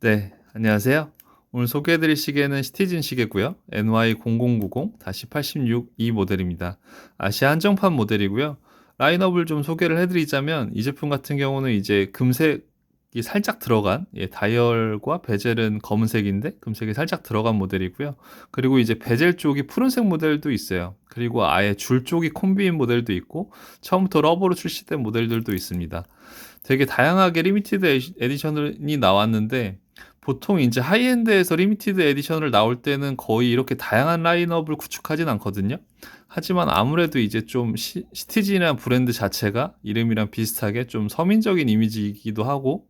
네, 안녕하세요. 오늘 소개해드릴 시계는 시티즌 시계고요. NY0090-86 이 모델입니다. 아시아 한정판 모델이고요. 라인업을 좀 소개를 해드리자면 이 제품 같은 경우는 이제 금색이 살짝 들어간 다이얼과 베젤은 검은색인데 금색이 살짝 들어간 모델이고요. 그리고 이제 베젤 쪽이 푸른색 모델도 있어요. 그리고 아예 줄 쪽이 콤비인 모델도 있고 처음부터 러버로 출시된 모델들도 있습니다. 되게 다양하게 리미티드 에디션이 나왔는데 보통 이제 하이엔드에서 리미티드 에디션을 나올 때는 거의 이렇게 다양한 라인업을 구축하진 않거든요. 하지만 아무래도 이제 좀 시티즌이라는 브랜드 자체가 이름이랑 비슷하게 좀 서민적인 이미지이기도 하고,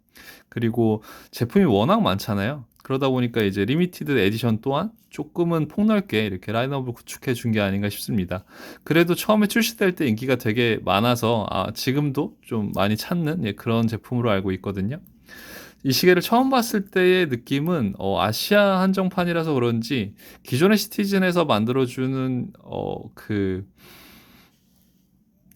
그리고 제품이 워낙 많잖아요. 그러다 보니까 이제 리미티드 에디션 또한 조금은 폭넓게 이렇게 라인업을 구축해 준 게 아닌가 싶습니다. 그래도 처음에 출시될 때 인기가 되게 많아서 지금도 좀 많이 찾는 그런 제품으로 알고 있거든요. 이 시계를 처음 봤을 때의 느낌은 아시아 한정판이라서 그런지 기존의 시티즌에서 만들어주는 그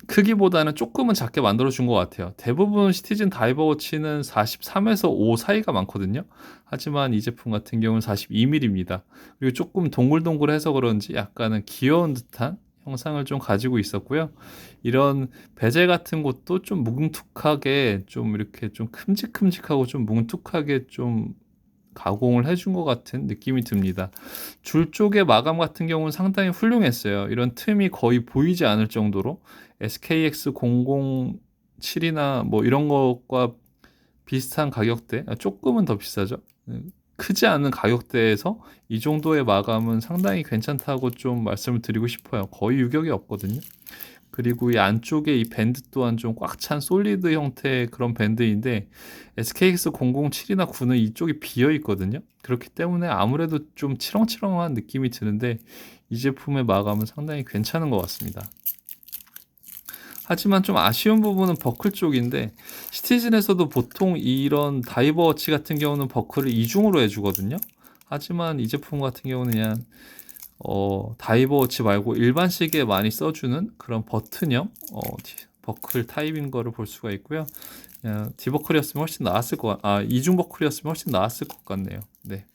크기보다는 조금은 작게 만들어준 것 같아요. 대부분 시티즌 다이버워치는 43에서 5 사이가 많거든요. 하지만 이 제품 같은 경우는 42mm입니다. 그리고 조금 동글동글해서 그런지 약간은 귀여운 듯한 형상을 좀 가지고 있었고요. 이런 베젤 같은 것도 좀 뭉툭하게 좀 이렇게 좀 큼직큼직하고 좀 뭉툭하게 좀 가공을 해준 것 같은 느낌이 듭니다. 줄 쪽의 마감 같은 경우는 상당히 훌륭했어요. 이런 틈이 거의 보이지 않을 정도로 SKX007이나 뭐 이런 것과 비슷한 가격대, 조금은 더 비싸죠. 크지 않은 가격대에서 이 정도의 마감은 상당히 괜찮다고 좀 말씀을 드리고 싶어요. 거의 유격이 없거든요. 그리고 이 안쪽에 이 밴드 또한 좀 꽉 찬 솔리드 형태의 그런 밴드인데 SKX007이나 9는 이쪽이 비어 있거든요. 그렇기 때문에 아무래도 좀 치렁치렁한 느낌이 드는데 이 제품의 마감은 상당히 괜찮은 것 같습니다. 하지만 좀 아쉬운 부분은 버클 쪽인데 시티즌에서도 보통 이런 다이버워치 같은 경우는 버클을 이중으로 해주거든요. 하지만 이 제품 같은 경우는 그냥 다이버워치 말고 일반 시계에 많이 써주는 그런 버튼형 버클 타입인 거를 볼 수가 있고요. 그냥 디버클이었으면 훨씬 나았을 이중 버클이었으면 훨씬 나았을 것 같네요. 네.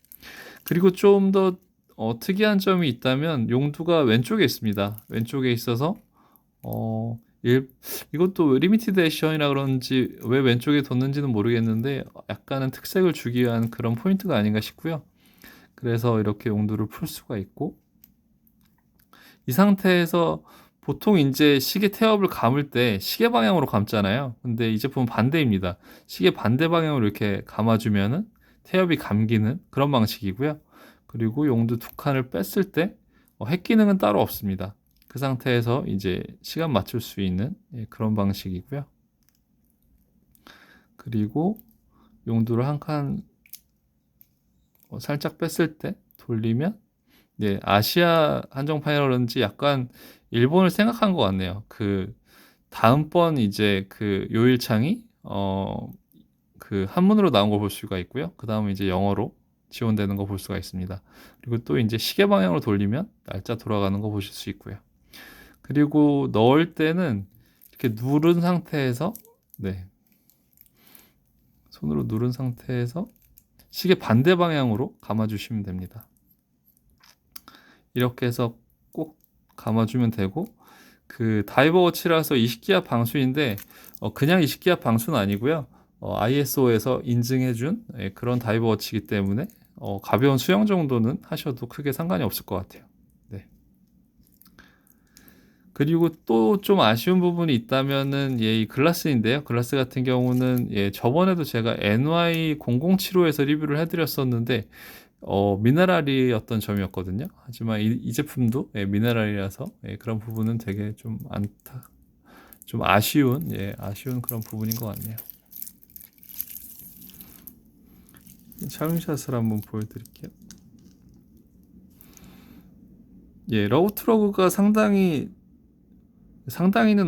그리고 좀 더 특이한 점이 있다면 용두가 왼쪽에 있습니다. 왼쪽에 있어서 어, 이것도 리미티드 에디션이라 그런지 왜 왼쪽에 뒀는지는 모르겠는데 약간은 특색을 주기 위한 그런 포인트가 아닌가 싶고요. 그래서 이렇게 용두를 풀 수가 있고 이 상태에서 보통 이제 시계 태엽을 감을 때 시계 방향으로 감잖아요. 근데 이 제품은 반대입니다. 시계 반대 방향으로 이렇게 감아주면은 태엽이 감기는 그런 방식이고요. 그리고 용두 두 칸을 뺐을 때 핵 기능은 따로 없습니다. 그 상태에서 이제 시간 맞출 수 있는 그런 방식이고요. 그리고 용두를 한 칸 살짝 뺐을 때 돌리면 아시아 한정판이라 그런지 약간 일본을 생각한 것 같네요. 그 다음번 이제 그 요일창이 그 한문으로 나온 걸 볼 수가 있고요. 그 다음에 이제 영어로 지원되는 거 볼 수가 있습니다. 그리고 또 이제 시계 방향으로 돌리면 날짜 돌아가는 거 보실 수 있고요. 그리고 넣을 때는 이렇게 누른 상태에서 네, 손으로 누른 상태에서 시계 반대 방향으로 감아주시면 됩니다. 이렇게 해서 꼭 감아주면 되고 그 다이버워치라서 20기압 방수인데 그냥 20기압 방수는 아니고요. ISO에서 인증해준 그런 다이버워치이기 때문에 가벼운 수영 정도는 하셔도 크게 상관이 없을 것 같아요. 네. 그리고 또 좀 아쉬운 부분이 있다면은 이 글라스인데요. 글라스 같은 경우는 저번에도 제가 NY0075에서 리뷰를 해드렸었는데 미네랄이었던 점이었거든요. 하지만 이 제품도 미네랄이라서 그런 부분은 되게 좀 아쉬운 그런 부분인 것 같네요. 차용샷을 한번 보여드릴게요. 러브 트러그가 상당히는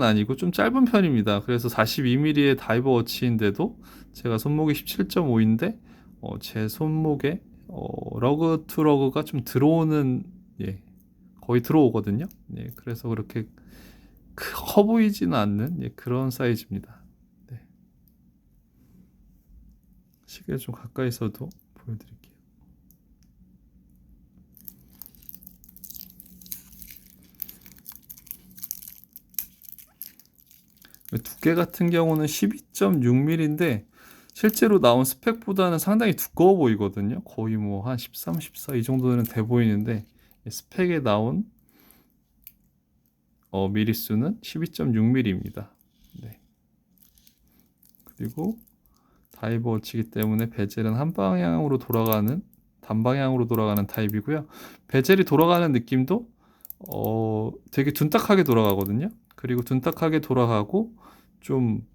아니고 좀 짧은 편입니다. 그래서 42mm의 다이버 워치인데도 제가 손목이 17.5인데 제 손목에 러그 투 러그가 좀 들어오는 거의 들어오거든요. 그래서 그렇게 커 보이지는 않는 그런 사이즈입니다. 네. 시계를 좀 가까이서도 보여드릴게요. 두께 같은 경우는 12.6mm인데 실제로 나온 스펙보다는 상당히 두꺼워 보이거든요. 거의 뭐 한 13, 14 이 정도는 돼 보이는데 스펙에 나온 미리수는 12.6mm입니다. 네. 그리고 다이버 워치이기 때문에 베젤은 한 방향으로 돌아가는 단방향으로 돌아가는 타입이고요. 베젤이 돌아가는 느낌도 되게 둔탁하게 돌아가거든요. 그리고 둔탁하게 돌아가고 좀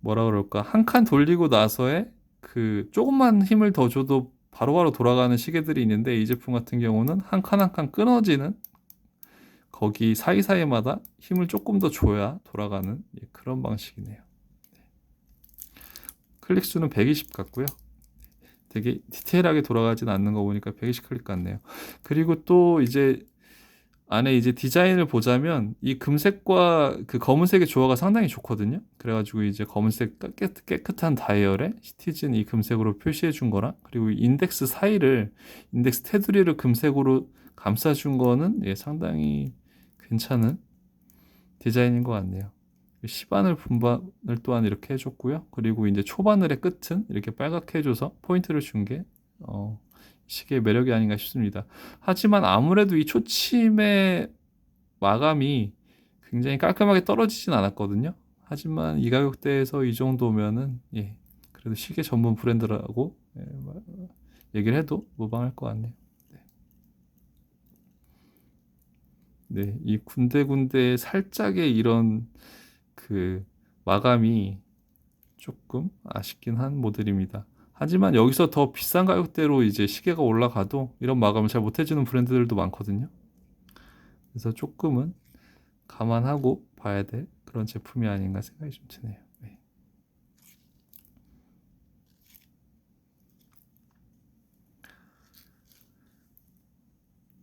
뭐라 그럴까, 한 칸 돌리고 나서의 그 조금만 힘을 더 줘도 바로바로 돌아가는 시계들이 있는데 이 제품 같은 경우는 한 칸 한 칸 끊어지는, 거기 사이사이마다 힘을 조금 더 줘야 돌아가는 그런 방식이네요. 클릭 수는 120 같고요. 되게 디테일하게 돌아가진 않는 거 보니까 120 클릭 같네요. 그리고 또 이제 안에 이제 디자인을 보자면 이 금색과 그 검은색의 조화가 상당히 좋거든요. 그래가지고 이제 검은색 깨끗한 다이얼에 시티즌 이 금색으로 표시해 준 거랑, 그리고 인덱스 사이를, 인덱스 테두리를 금색으로 감싸 준 거는 상당히 괜찮은 디자인인 것 같네요. 시바늘 분반을 또한 이렇게 해줬고요. 그리고 이제 초바늘의 끝은 이렇게 빨갛게 해줘서 포인트를 준 게 시계의 매력이 아닌가 싶습니다. 하지만 아무래도 이 초침의 마감이 굉장히 깔끔하게 떨어지진 않았거든요. 하지만 이 가격대에서 이 정도면은 그래도 시계 전문 브랜드라고 얘기를 해도 무방할 것 같네요. 네, 이 군데군데 살짝의 이런 그 마감이 조금 아쉽긴 한 모델입니다. 하지만 여기서 더 비싼 가격대로 이제 시계가 올라가도 이런 마감을 잘 못해주는 브랜드들도 많거든요. 그래서 조금은 감안하고 봐야 될 그런 제품이 아닌가 생각이 좀 드네요. 네.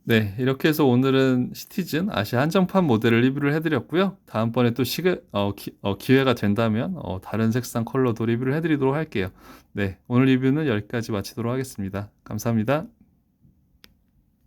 네, 이렇게 해서 오늘은 시티즌 아시아 한정판 모델을 리뷰를 해드렸고요. 다음번에 또 기회가 된다면 다른 색상 컬러도 리뷰를 해드리도록 할게요. 네, 오늘 리뷰는 여기까지 마치도록 하겠습니다. 감사합니다.